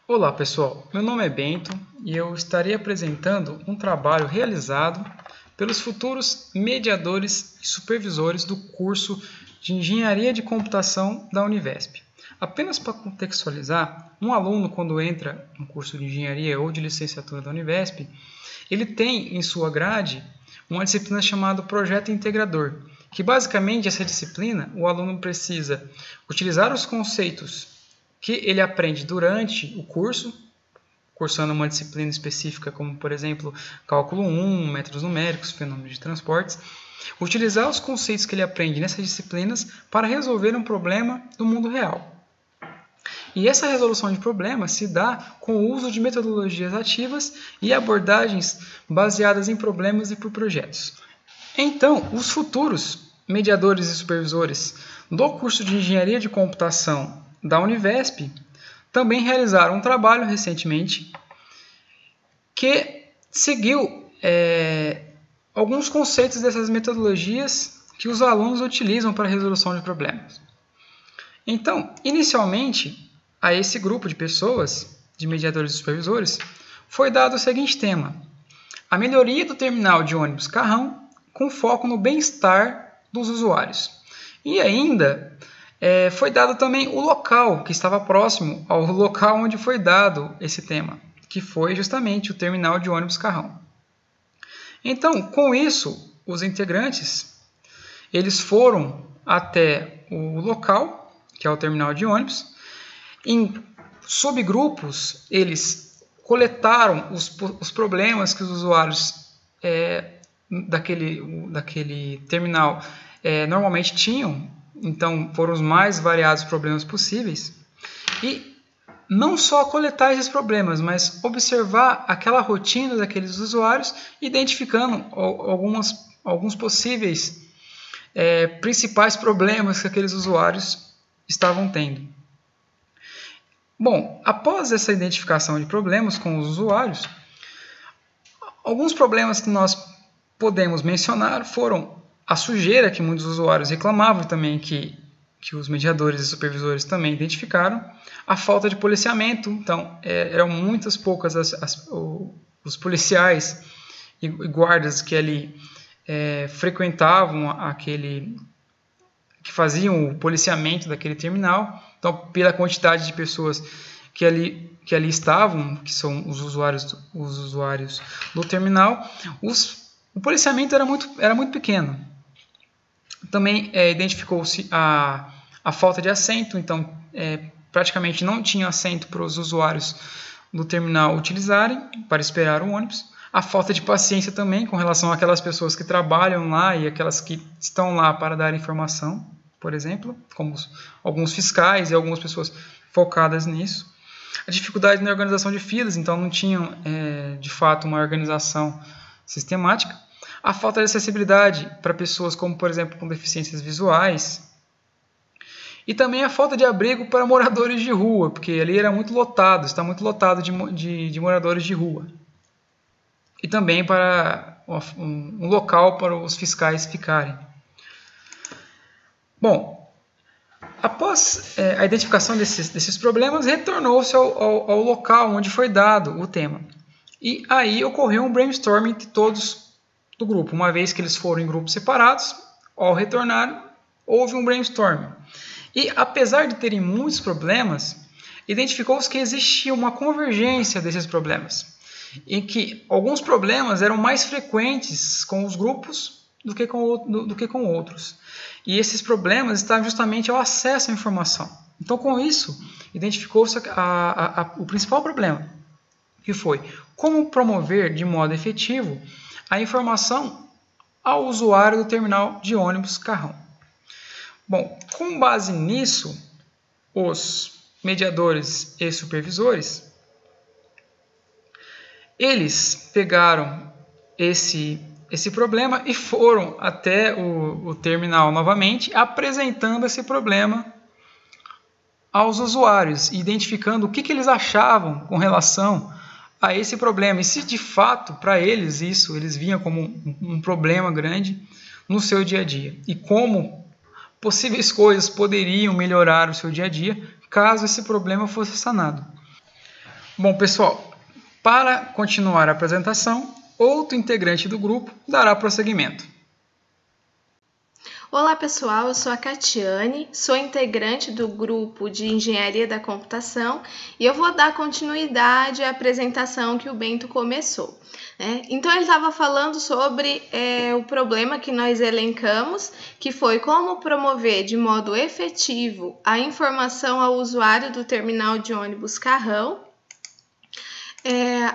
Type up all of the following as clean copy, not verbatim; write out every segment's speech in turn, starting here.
Olá pessoal, meu nome é Bento e eu estarei apresentando um trabalho realizado pelos futuros mediadores e supervisores do curso de Engenharia de Computação da Univesp. Apenas para contextualizar, um aluno quando entra no curso de Engenharia ou de Licenciatura da Univesp, ele tem em sua grade uma disciplina chamada Projeto Integrador, que basicamente essa disciplina o aluno precisa utilizar os conceitos que ele aprende durante o curso, cursando uma disciplina específica como, por exemplo, cálculo 1, métodos numéricos, fenômenos de transportes, utilizar os conceitos que ele aprende nessas disciplinas para resolver um problema do mundo real. E essa resolução de problemas se dá com o uso de metodologias ativas e abordagens baseadas em problemas e por projetos. Então, os futuros mediadores e supervisores do curso de Engenharia de Computação da Univesp também realizaram um trabalho recentemente que seguiu alguns conceitos dessas metodologias que os alunos utilizam para a resolução de problemas. Então, inicialmente, a esse grupo de pessoas, de mediadores e supervisores, foi dado o seguinte tema: a melhoria do terminal de ônibus Carrão com foco no bem-estar dos usuários. E ainda foi dado também o local que estava próximo ao local onde foi dado esse tema, que foi justamente o terminal de ônibus Carrão. Então, com isso, os integrantes eles foram até o local, que é o terminal de ônibus. Em subgrupos, eles coletaram os problemas que os usuários daquele terminal normalmente tinham. Então, foram os mais variados problemas possíveis. E não só coletar esses problemas, mas observar aquela rotina daqueles usuários, identificando alguns possíveis principais problemas que aqueles usuários estavam tendo. Bom, após essa identificação de problemas com os usuários, alguns problemas que nós podemos mencionar foram a sujeira, que muitos usuários reclamavam também, que os mediadores e supervisores também identificaram, a falta de policiamento. Então, eram muitas poucas os policiais e guardas que ali frequentavam que faziam o policiamento daquele terminal. Então, pela quantidade de pessoas que ali estavam, que são os usuários do terminal, o policiamento era muito pequeno. Também identificou-se a falta de assento, então praticamente não tinha assento para os usuários do terminal utilizarem para esperar o ônibus. A falta de paciência também com relação àquelas pessoas que trabalham lá e aquelas que estão lá para dar informação, por exemplo, como alguns fiscais e algumas pessoas focadas nisso. A dificuldade na organização de filas, então não tinham de fato uma organização sistemática. A falta de acessibilidade para pessoas como, por exemplo, com deficiências visuais. E também a falta de abrigo para moradores de rua, porque ali era muito lotado, está muito lotado de moradores de rua. E também para um local para os fiscais ficarem. Bom, após a identificação desses problemas, retornou-se ao local onde foi dado o tema. E aí ocorreu um brainstorming de todos do grupo. Uma vez que eles foram em grupos separados, ao retornar, houve um brainstorming. E apesar de terem muitos problemas, identificou-se que existia uma convergência desses problemas, em que alguns problemas eram mais frequentes com os grupos do que com outros. E esses problemas estavam justamente ao acesso à informação. Então, com isso, identificou-se o principal problema, que foi como promover de modo efetivo a informação ao usuário do terminal de ônibus Carrão. Bom, com base nisso, os mediadores e supervisores, eles pegaram esse problema e foram até o terminal novamente, apresentando esse problema aos usuários, identificando o que eles achavam com relação a esse problema, e se de fato para eles eles viam como um problema grande no seu dia a dia, e como possíveis coisas poderiam melhorar o seu dia a dia caso esse problema fosse sanado. Bom, pessoal, para continuar a apresentação, outro integrante do grupo dará prosseguimento. Olá pessoal, eu sou a Catiane, sou integrante do grupo de Engenharia da Computação e eu vou dar continuidade à apresentação que o Bento começou. Então ele estava falando sobre o problema que nós elencamos, que foi como promover de modo efetivo a informação ao usuário do terminal de ônibus Carrão.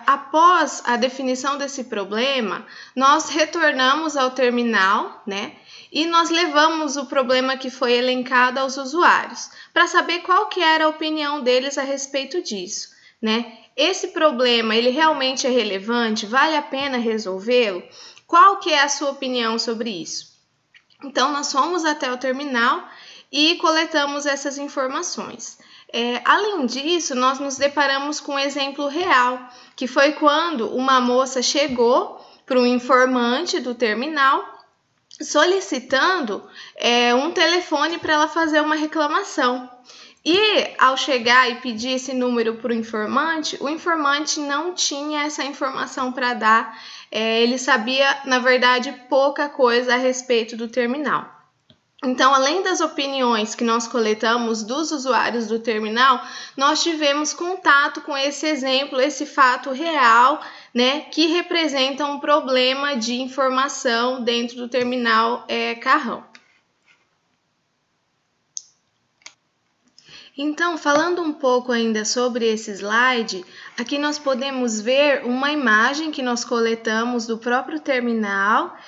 Após a definição desse problema, nós retornamos ao terminal, e nós levamos o problema que foi elencado aos usuários, para saber qual que era a opinião deles a respeito disso, Esse problema, ele realmente é relevante? Vale a pena resolvê-lo? Qual que é a sua opinião sobre isso? Então, nós fomos até o terminal e coletamos essas informações. Além disso, nós nos deparamos com um exemplo real, que foi quando uma moça chegou para um informante do terminal solicitando um telefone para ela fazer uma reclamação. E ao chegar e pedir esse número para o informante não tinha essa informação para dar, ele sabia, na verdade, pouca coisa a respeito do terminal. Então, além das opiniões que nós coletamos dos usuários do terminal, nós tivemos contato com esse exemplo, esse fato real, que representa um problema de informação dentro do terminal Carrão. Então, falando um pouco ainda sobre esse slide, aqui nós podemos ver uma imagem que nós coletamos do próprio terminal.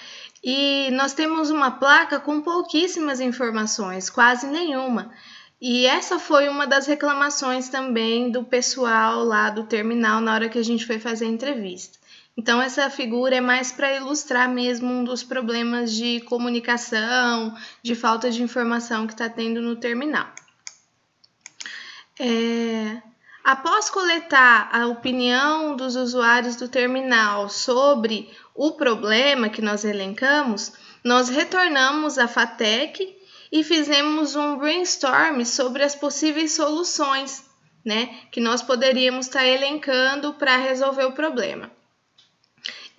E nós temos uma placa com pouquíssimas informações, quase nenhuma. E essa foi uma das reclamações também do pessoal lá do terminal na hora que a gente foi fazer a entrevista. Então, essa figura é mais para ilustrar mesmo um dos problemas de comunicação, de falta de informação que está tendo no terminal. Após coletar a opinião dos usuários do terminal sobre o problema que nós elencamos, nós retornamos à FATEC e fizemos um brainstorm sobre as possíveis soluções, que nós poderíamos estar elencando para resolver o problema.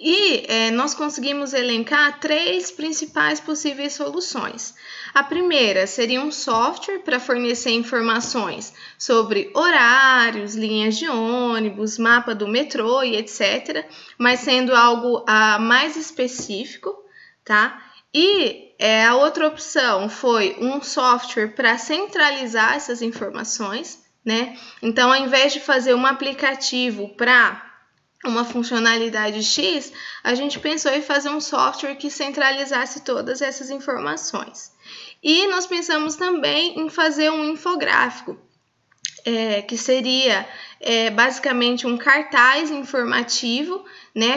E nós conseguimos elencar 3 principais possíveis soluções. A primeira seria um software para fornecer informações sobre horários, linhas de ônibus, mapa do metrô e etc., mas sendo algo mais específico, tá? E a outra opção foi um software para centralizar essas informações, Então, ao invés de fazer um aplicativo para uma funcionalidade X, a gente pensou em fazer um software que centralizasse todas essas informações. E nós pensamos também em fazer um infográfico, que seria basicamente um cartaz informativo,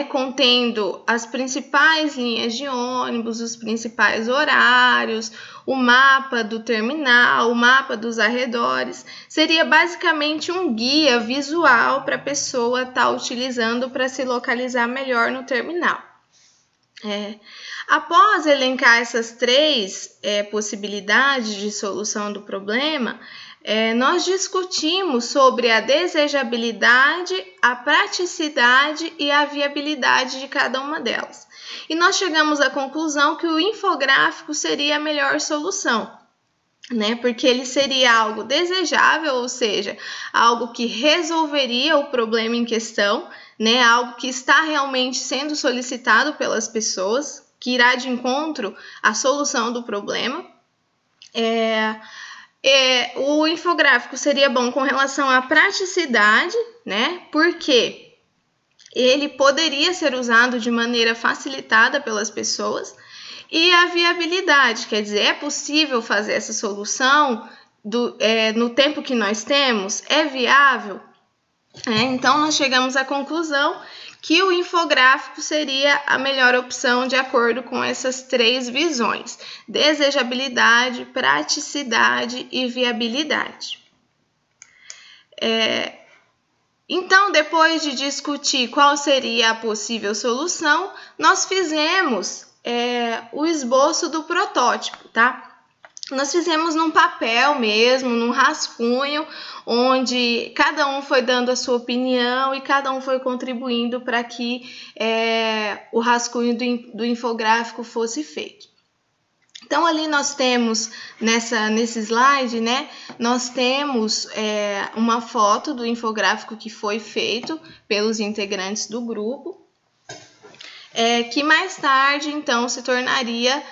contendo as principais linhas de ônibus, os principais horários, o mapa do terminal, o mapa dos arredores. Seria basicamente um guia visual para a pessoa estar utilizando para se localizar melhor no terminal. Após elencar essas 3 possibilidades de solução do problema, nós discutimos sobre a desejabilidade, a praticidade e a viabilidade de cada uma delas. E nós chegamos à conclusão que o infográfico seria a melhor solução, porque ele seria algo desejável, ou seja, algo que resolveria o problema em questão, algo que está realmente sendo solicitado pelas pessoas, que irá de encontro à solução do problema. O infográfico seria bom com relação à praticidade, porque ele poderia ser usado de maneira facilitada pelas pessoas, e a viabilidade, quer dizer, é possível fazer essa solução no tempo que nós temos? É viável? Então, nós chegamos à conclusão que o infográfico seria a melhor opção de acordo com essas 3 visões: desejabilidade, praticidade e viabilidade. Então, depois de discutir qual seria a possível solução, nós fizemos o esboço do protótipo, tá? Nós fizemos num papel mesmo, num rascunho, onde cada um foi dando a sua opinião e cada um foi contribuindo para que o rascunho do infográfico fosse feito. Então, ali nós temos, nesse slide, né, nós temos uma foto do infográfico que foi feito pelos integrantes do grupo, que mais tarde, então, se tornaria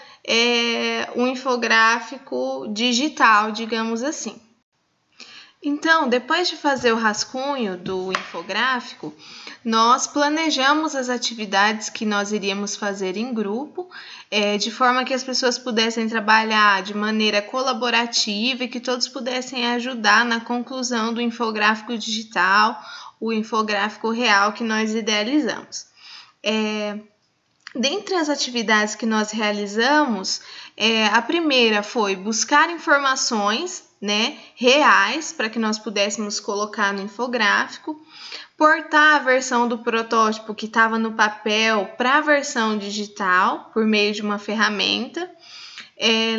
um infográfico digital, digamos assim. Então, depois de fazer o rascunho do infográfico, nós planejamos as atividades que nós iríamos fazer em grupo, de forma que as pessoas pudessem trabalhar de maneira colaborativa e que todos pudessem ajudar na conclusão do infográfico digital, o infográfico real que nós idealizamos. Dentre as atividades que nós realizamos, a primeira foi buscar informações, né, reais para que nós pudéssemos colocar no infográfico, portar a versão do protótipo que estava no papel para a versão digital por meio de uma ferramenta,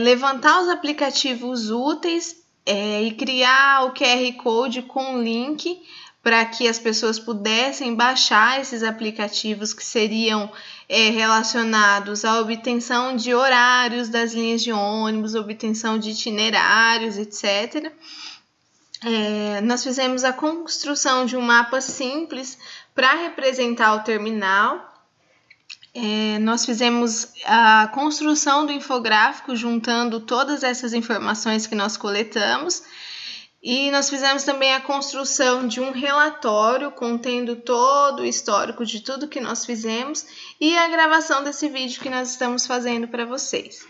levantar os aplicativos úteis e criar o QR Code com link para que as pessoas pudessem baixar esses aplicativos que seriam relacionados à obtenção de horários das linhas de ônibus, obtenção de itinerários, etc. Nós fizemos a construção de um mapa simples para representar o terminal. Nós fizemos a construção do infográfico juntando todas essas informações que nós coletamos. E nós fizemos também a construção de um relatório contendo todo o histórico de tudo que nós fizemos e a gravação desse vídeo que nós estamos fazendo para vocês.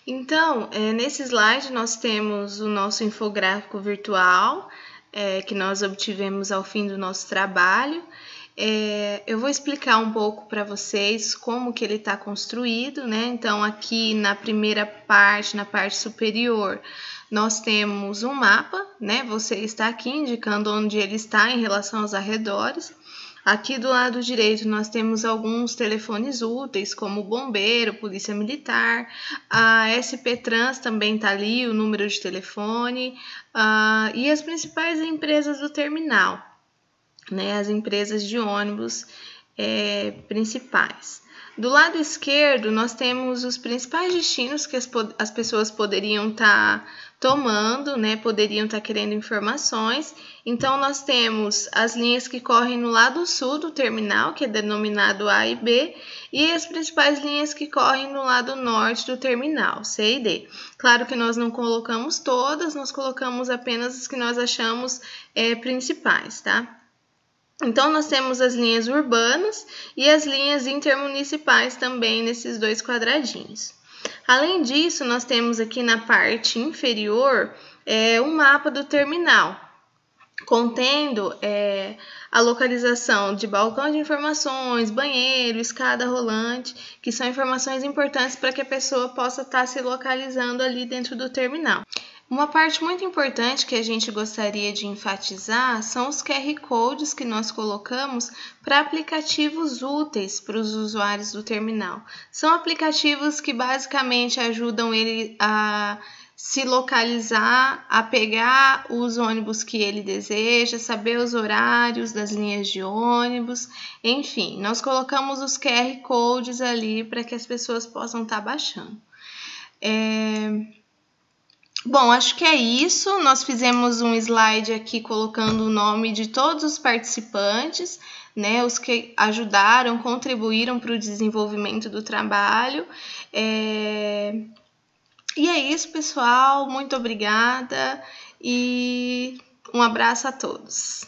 Então, nesse slide nós temos o nosso infográfico virtual, que nós obtivemos ao fim do nosso trabalho. Eu vou explicar um pouco para vocês como que ele está construído, né? Então, aqui na primeira parte, na parte superior, nós temos um mapa, né? Você está aqui indicando onde ele está em relação aos arredores. Aqui do lado direito nós temos alguns telefones úteis, como o bombeiro, polícia militar, a SP Trans também está ali, o número de telefone, e as principais empresas do terminal, né? As empresas de ônibus principais. Do lado esquerdo, nós temos os principais destinos que as pessoas poderiam estar tomando, né? Poderiam estar querendo informações. Então, nós temos as linhas que correm no lado sul do terminal, que é denominado A e B, e as principais linhas que correm no lado norte do terminal, C e D. Claro que nós não colocamos todas, nós colocamos apenas as que nós achamos principais, tá? Então, nós temos as linhas urbanas e as linhas intermunicipais também nesses dois quadradinhos. Além disso, nós temos aqui na parte inferior um mapa do terminal, contendo a localização de balcão de informações, banheiro, escada rolante, que são informações importantes para que a pessoa possa estar se localizando ali dentro do terminal. Uma parte muito importante que a gente gostaria de enfatizar são os QR Codes que nós colocamos para aplicativos úteis para os usuários do terminal. São aplicativos que basicamente ajudam ele a se localizar, a pegar os ônibus que ele deseja, saber os horários das linhas de ônibus, enfim, nós colocamos os QR Codes ali para que as pessoas possam estar baixando. Bom, acho que é isso. Nós fizemos um slide aqui colocando o nome de todos os participantes, né, os que ajudaram, contribuíram para o desenvolvimento do trabalho. E é isso, pessoal. Muito obrigada e um abraço a todos.